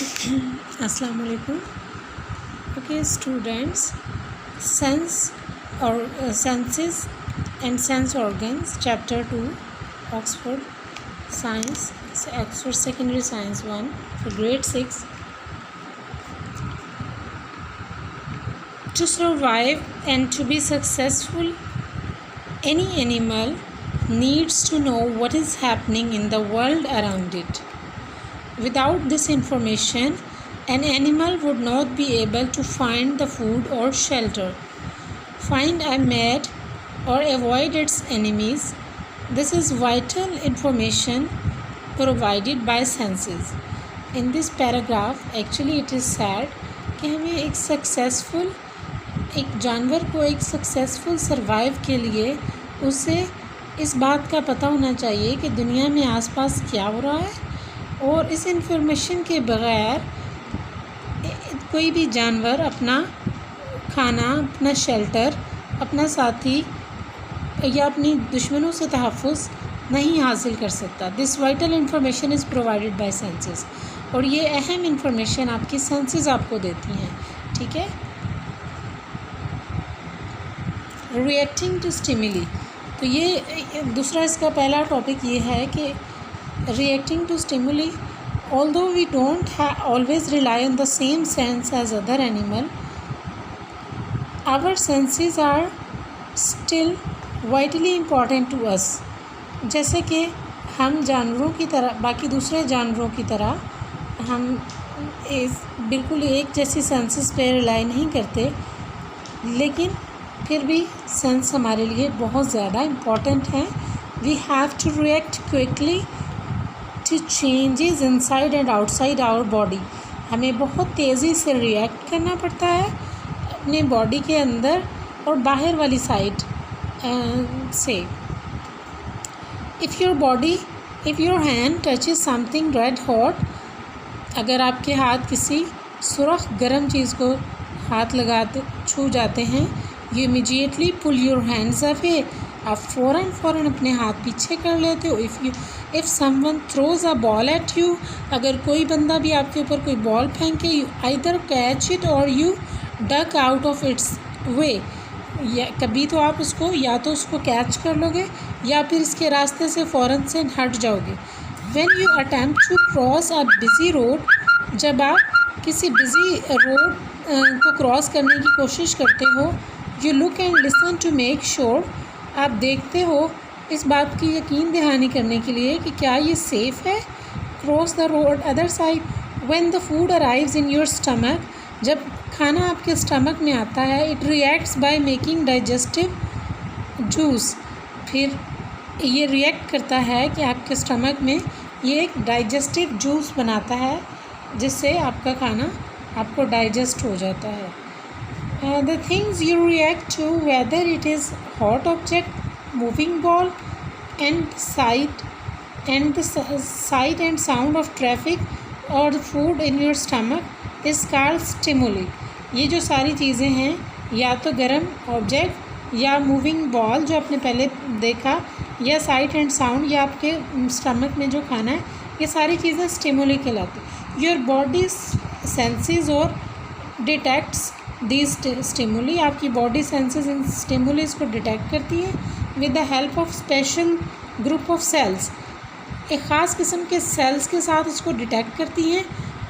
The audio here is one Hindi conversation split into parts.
अस्सलाम वालेकुम। ओके स्टूडेंट्स, सेंस और senses and sense organs chapter 2 Oxford science Oxford secondary science 1 for grade 6. To survive and to be successful, any animal needs to know what is happening in the world around it. Without this information, an animal would not be able to find the food or shelter, find a mate, or avoid its enemies. This is vital information provided by senses. In this paragraph, actually it is said कि हमें एक जानवर को एक सक्सेसफुल सर्वाइव के लिए उसे इस बात का पता होना चाहिए कि दुनिया में आसपास क्या हो रहा है, और इस इंफॉर्मेशन के बग़ैर कोई भी जानवर अपना खाना, अपना शेल्टर, अपना साथी या अपनी दुश्मनों से तहफ़्फ़ुज़ नहीं हासिल कर सकता। This vital information is provided by senses, और ये अहम इंफॉर्मेशन आपकी सेंसेस आपको देती हैं। ठीक है। रिएक्टिंग टू स्टिमुली, तो ये दूसरा इसका पहला टॉपिक ये है कि reacting to stimuli, although we don't always rely on the same sense as other animal, our senses are still vitally important to us. जैसे कि हम जानवरों की तरह, बाकी दूसरे जानवरों की तरह हम बिल्कुल एक जैसी सेंसेस पे रिलाई नहीं करते, लेकिन फिर भी सेंस हमारे लिए बहुत ज़्यादा इम्पॉर्टेंट हैं। We have to react quickly to changes inside and outside our body. हमें बहुत तेज़ी से रिएक्ट करना पड़ता है अपने बॉडी के अंदर और बाहर वाली साइड से। If your hand touches something red hot, अगर आपके हाथ किसी सुरख गर्म चीज़ को हाथ लगाते छू जाते हैं, you immediately pull your hands away, आप फ़ौरन अपने हाथ पीछे कर लेते हो। If someone throws a ball at you, अगर कोई बंदा भी आपके ऊपर कोई बॉल फेंके, you either catch it or you duck out of its way, या कभी तो आप उसको या तो उसको कैच कर लोगे या फिर इसके रास्ते से फ़ौरन से हट जाओगे। When you attempt to cross a busy road, जब आप किसी बिज़ी रोड को क्रॉस करने की कोशिश करते हो, you look and listen to make sure, आप देखते हो इस बात की यकीन दहानी करने के लिए कि क्या ये सेफ़ है। Cross the road other side, when the food arrives in your stomach, जब खाना आपके स्टमक में आता है, it reacts by making digestive juice, फिर ये रिएक्ट करता है कि आपके स्टमक में ये एक डाइजेस्टिव जूस बनाता है, जिससे आपका खाना आपको डाइजेस्ट हो जाता है। The things you react to, whether it is hot object, moving ball, and the sight and sound of traffic, or the food in your stomach, is called stimuli. ये जो सारी चीज़ें हैं, या तो गर्म ऑब्जेक्ट या मूविंग बॉल जो आपने पहले देखा, या साइट एंड साउंड, या आपके स्टमक में जो खाना है, ये सारी चीज़ें स्टिमुली कहलाती। योर बॉडी सेंसेस और डिटेक्ट्स दीज स्टिमुली, आपकी बॉडी सेंसेस इन स्टिमुलीज को डिटेक्ट करती है with the help of special group of cells, एक ख़ास किस्म के सेल्स के साथ इसको डिटेक्ट करती हैं।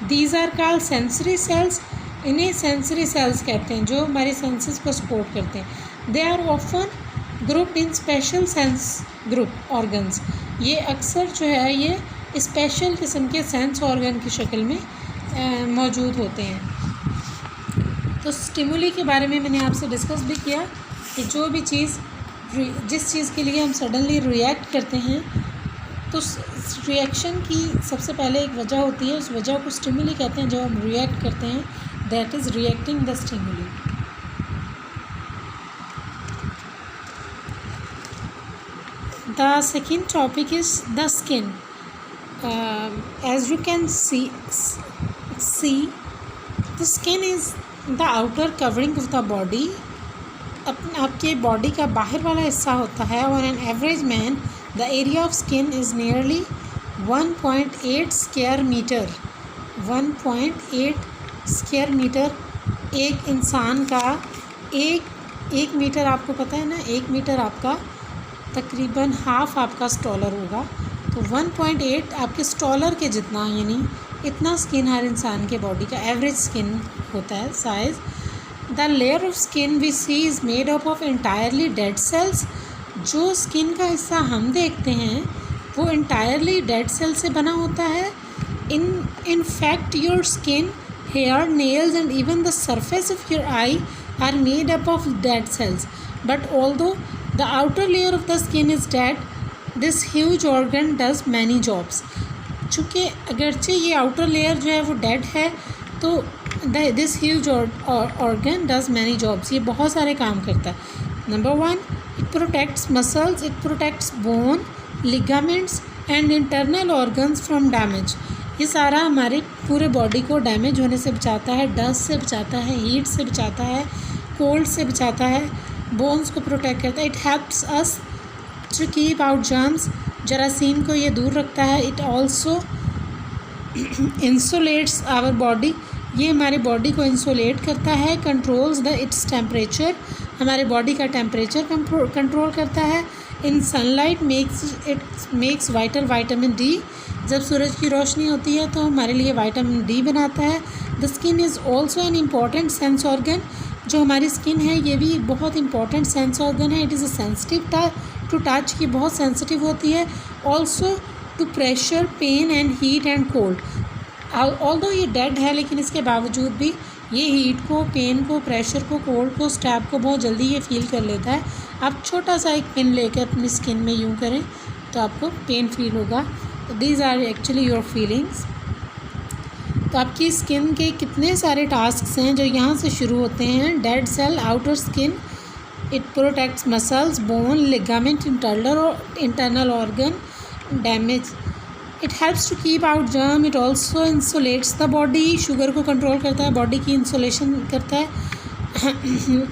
These are called sensory cells, इन्हें सेंसरी सेल्स कहते हैं जो हमारे सेंसेस को सपोर्ट करते हैं। They are often grouped in special sense group organs, ये अक्सर जो है ये स्पेशल किस्म के सेंस ऑर्गन की शक्ल में मौजूद होते हैं। तो स्टिमुली के बारे में मैंने आपसे डिस्कस भी किया कि जो भी चीज़, जिस चीज़ के लिए हम सडनली रिएक्ट करते हैं, तो रिएक्शन की सबसे पहले एक वजह होती है, उस वजह को स्टिमुली कहते हैं। जब हम रिएक्ट करते हैं, that is reacting the stimuli. The second topic is the skin. As you can see the skin is the outer covering of the body, आपके बॉडी का बाहर वाला हिस्सा होता है। और an average man the area of skin is nearly 1.8 square metre. 1.8 square metre एक इंसान का, एक मीटर आपको पता है ना, 1 मीटर आपका तकरीबन हाफ आपका स्टॉलर होगा। तो 1.8 आपके स्टॉलर के जितना, यानी इतना स्किन हर इंसान के बॉडी का एवरेज स्किन होता है size. The layer of skin we see is made up of entirely dead cells. जो स्किन का हिस्सा हम देखते हैं वो इंटायरली डेड सेल से बना होता है। In fact your skin, hair, nails and even the surface of your eye are made up of dead cells, but although the outer layer of the skin is dead, this huge organ does many jobs. चूँकि अगरचे ये आउटर लेयर जो है वो डेड है, तो this huge organ does many jobs, ये बहुत सारे काम करता है। Number 1, it protects muscles, it protects bone, ligaments and internal organs from damage. ये सारा हमारे पूरे बॉडी को डैमेज होने से बचाता है, डस्ट से बचाता है, हीट से बचाता है, कोल्ड से बचाता है, बोन्स को प्रोटेक्ट करता है। It helps us to keep out germs, जरासीम को ये दूर रखता है। It also insulates our body, ये हमारे बॉडी को इंसुलेट करता है। कंट्रोल्स द इट्स टेम्परेचर, हमारे बॉडी का टेम्परेचर कंट्रोल करता है। In sunlight makes vital vitamin D, जब सूरज की रोशनी होती है तो हमारे लिए विटामिन डी बनाता है। The skin is also an important sense organ, जो हमारी स्किन है ये भी बहुत इंपॉर्टेंट सेंस ऑर्गन है। It is a sensitive to touch, की बहुत सेंसिटिव होती है। Also to pressure, pain and heat and cold. Although ये डेड है लेकिन इसके बावजूद भी ये हीट को, पेन को, प्रेशर को, कोल्ड को, स्टैब को बहुत जल्दी ये फील कर लेता है। आप छोटा सा एक पिन लेकर अपनी स्किन में यूँ करें तो आपको पेन फील होगा। These are actually your feelings. तो आपकी स्किन के कितने सारे टास्क हैं जो यहाँ से शुरू होते हैं। Dead cell, outer skin, it protects muscles, bone, ligament, internal organ, damage. It helps to keep out germ, it also insulates the body, sugar को कंट्रोल करता है, बॉडी की इंसुलेशन करता है।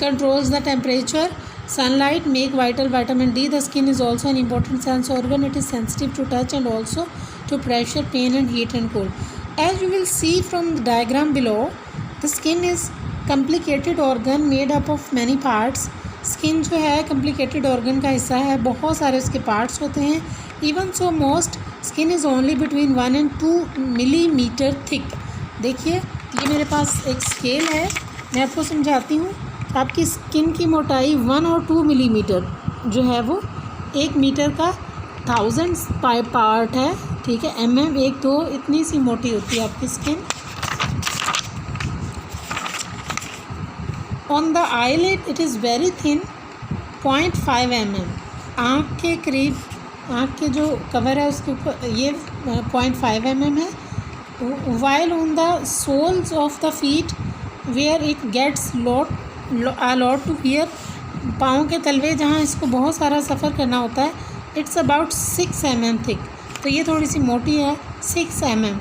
Controls the temperature, sunlight make vital vitamin D. The skin is also an important sense organ, it is sensitive to touch and also to pressure, pain and heat and cold. As you will see from the diagram below, the skin is complicated organ made up of many parts. Skin जो है कम्प्लिकेटेड ऑर्गन का हिस्सा है, बहुत सारे उसके पार्ट्स होते हैं। Even so most skin is only between 1 and 2 millimetre thick. देखिए ये मेरे पास एक स्केल है, मैं आपको समझाती हूँ। आपकी स्किन की मोटाई 1 और 2 मिलीमीटर जो है वो 1 मीटर का 1000 पार्ट है, ठीक है। mm 1-2 इतनी सी मोटी होती है आपकी skin. On the eyelid it is very thin, 0.5 mm। आँख के करीब, आँख के जो कवर है उसके ऊपर ये 0.5 mm है। While on the soles of the feet where it gets lot to here, पाँव के तलवे जहाँ इसको बहुत सारा सफ़र करना होता है, इट्स अबाउट 6 mm थिक। तो ये थोड़ी सी मोटी है, 6 mm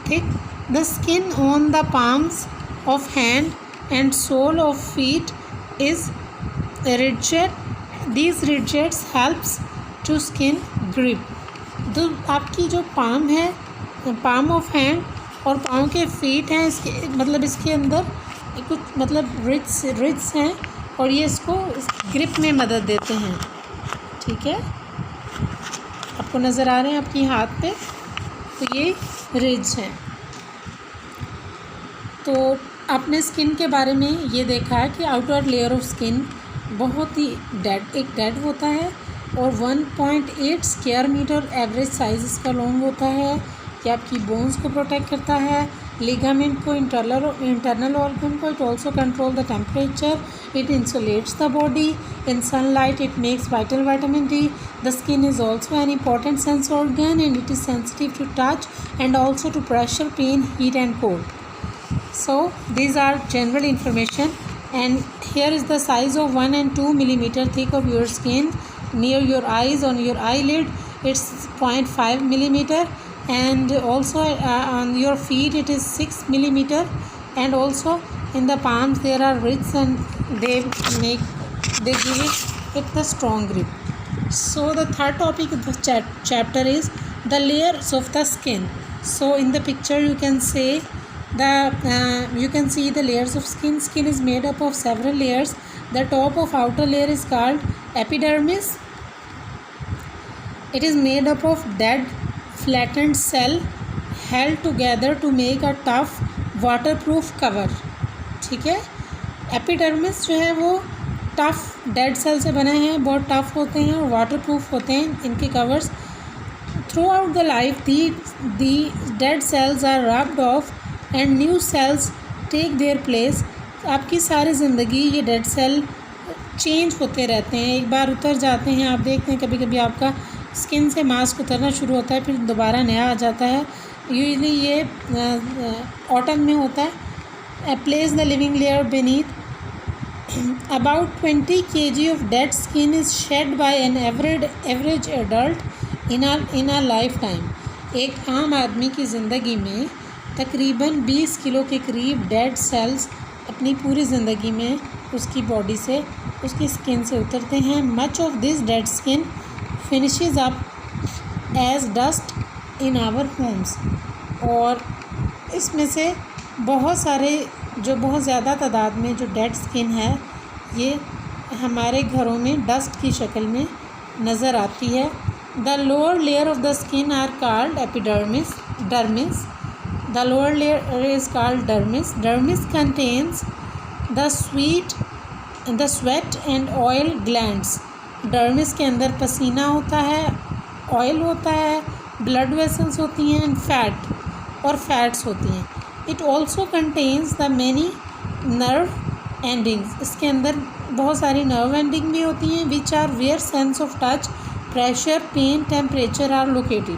thick. The skin on the palms of hand and sole of feet is ridged, these ridges helps to skin grip. तो आपकी जो पाम है, पाम ऑफ हैंड और पाँव के फीट हैं, इसके मतलब इसके अंदर कुछ मतलब रिड्स हैं और ये इसको ग्रिप में मदद देते हैं, ठीक है। आपको नज़र आ रहे हैं आपकी हाथ पे, तो ये रिड्स हैं। तो आपने स्किन के बारे में ये देखा है कि आउटर लेयर ऑफ स्किन बहुत ही डेड होता है और 1.8 स्क्वायर मीटर एवरेज साइज इसका लॉन्ग होता है। कि आपकी बोन्स को प्रोटेक्ट करता है, लिगामेंट को, इंटरनल ऑर्गन को। It also control the temperature, it insulates the body. In sunlight it makes vital vitamin D. The skin is also an important sense organ and it is sensitive to touch and also to pressure, pain, heat and cold. So these are general information, and here is the size of 1 and 2 millimeter thick of your skin near your eyes. On your eyelid it's 0.5 millimeter, and also on your feet it is 6 millimeter, and also in the palms there are ribs and they give it the strong grip. So the third topic of the chapter is the layers of the skin. So in the picture you can see the layers of skin. Skin is made up of several layers. The top of outer layer is called epidermis. It is made up of dead flattened cell held together to make a tough waterproof cover. ठीक है, एपिडर्मिस जो है वो टफ डेड सेल से बने हैं, बहुत टफ होते हैं और वाटरप्रूफ होते हैं इनके covers. Throughout the life the dead cells are rubbed off and new cells take their place. आपकी सारी ज़िंदगी ये डेड सेल चेंज होते रहते हैं, एक बार उतर जाते हैं. आप देखते हैं कभी कभी आपका स्किन से मास्क उतरना शुरू होता है, फिर दोबारा नया आ जाता है. यूजली ये ऑटम में होता है. Place the living layer beneath. About 20 kg of dead skin is shed by an average adult in a lifetime. एक आम आदमी की ज़िंदगी में तकरीबन 20 किलो के करीब डेड सेल्स अपनी पूरी ज़िंदगी में उसकी बॉडी से, उसकी स्किन से उतरते हैं. Much of this dead skin finishes up as dust in our homes. और इसमें से बहुत सारे जो बहुत ज़्यादा तादाद में जो डेड स्किन है ये हमारे घरों में डस्ट की शक्ल में नज़र आती है. The lower layer of the skin are called epidermis. The lower layer is called dermis. Dermis contains the sweat and oil glands. Dermis के अंदर पसीना होता है, ऑयल होता है, ब्लड वेसल्स होती हैं एंड फैट्स होती हैं. It also contains the many nerve endings. इसके अंदर बहुत सारी नर्व एंडिंग भी होती हैं which are where sense of touch, pressure, pain, temperature are located.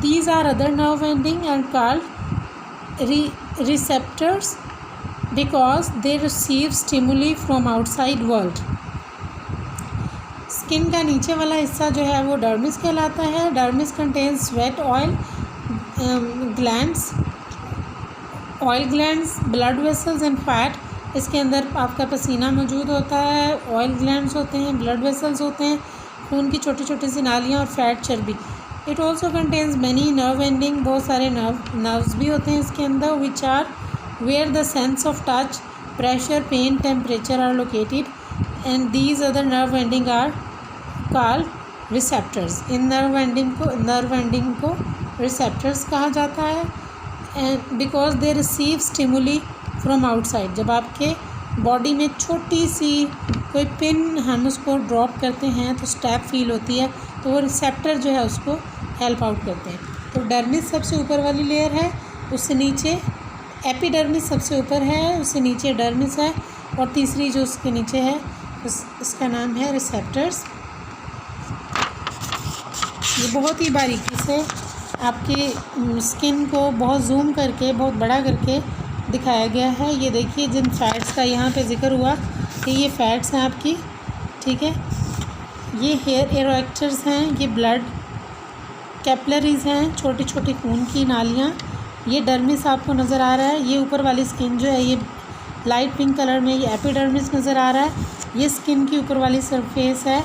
These are other nerve ending and called receptors because they receive stimuli from outside world. Skin का नीचे वाला हिस्सा जो है वो डर्मिस कहलाता है. Dermis contains sweat, oil glands, blood vessels and fat. इसके अंदर आपका पसीना मौजूद होता है, ऑयल ग्लैंड्स होते हैं, ब्लड वेसल्स होते हैं, खून की छोटी छोटी सी नालियाँ और फैट, चर्बी. It also contains many nerve ending. बहुत सारे नर्व्स भी होते हैं इसके अंदर which are where the sense of touch, pressure, pain, temperature are located and these other nerve ending are called receptors. इन नर्व एंडिंग को रिसेप्टर्स कहा जाता है. And because they receive stimuli from outside. जब आपके बॉडी में छोटी सी कोई पिन हम उसको ड्रॉप करते हैं तो स्टैप फील होती है, तो वो रिसेप्टर जो है उसको हेल्प आउट करते हैं. तो डर्मिस सबसे ऊपर वाली लेयर है, उससे नीचे एपिडर्मिस सबसे ऊपर है, उससे नीचे डर्मिस है और तीसरी जो उसके नीचे है इसका नाम है रिसेप्टर्स. ये बहुत ही बारीकी से आपकी स्किन को बहुत जूम करके, बहुत बड़ा करके दिखाया गया है. ये देखिए जिन फैट्स का यहाँ पे जिक्र हुआ कि ये फैट्स हैं आपकी, ठीक है. ये हेयर एरेक्टर्स हैं, ये ब्लड कैपिलरीज हैं, छोटी छोटी खून की नालियाँ. ये डर्मिस आपको नज़र आ रहा है. ये ऊपर वाली स्किन जो है ये लाइट पिंक कलर में, ये एपिडर्मिस नज़र आ रहा है. ये स्किन की ऊपर वाली सरफेस है.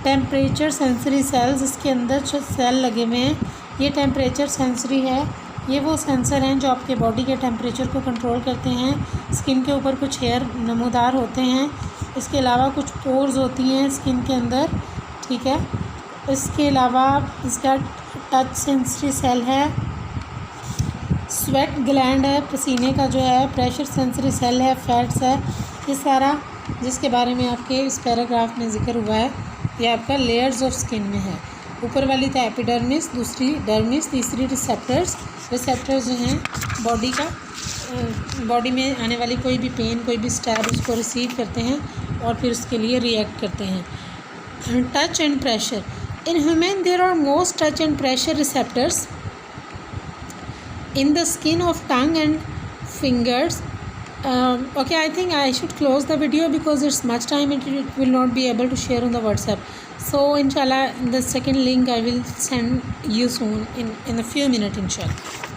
टेम्परेचर सेंसरी सेल्स, इसके अंदर जो सेल लगे हुए हैं ये टेम्परेचर सेंसरी है. ये वो सेंसर हैं जो आपके बॉडी के टेम्परेचर को कंट्रोल करते हैं. स्किन के ऊपर कुछ हेयर नमूदार होते हैं. इसके अलावा कुछ पोर्स होती हैं स्किन के अंदर, ठीक है. इसके अलावा इसका टच सेंसरी सेल है, स्वेट ग्लैंड है, पसीने का जो है, प्रेशर सेंसरी सेल है, फैट्स है. ये सारा जिसके बारे में आपके इस पैराग्राफ में जिक्र हुआ है ये आपका लेयर्स ऑफ स्किन में है. ऊपर वाली था एपिडर्मिस, दूसरी डर्मिस, तीसरी रिसेप्टर्स. रिसेप्टर्स जो हैं बॉडी में आने वाली कोई भी पेन, कोई भी स्टैब उसको रिसीव करते हैं और फिर उसके लिए रिएक्ट करते हैं. Touch and pressure. In human there are most touch and pressure receptors in the skin of tongue and fingers. Okay, I think I should close the video because it's much time and it will not be able to share on the WhatsApp. So inshallah the second link I will send you soon in a few minutes inshallah.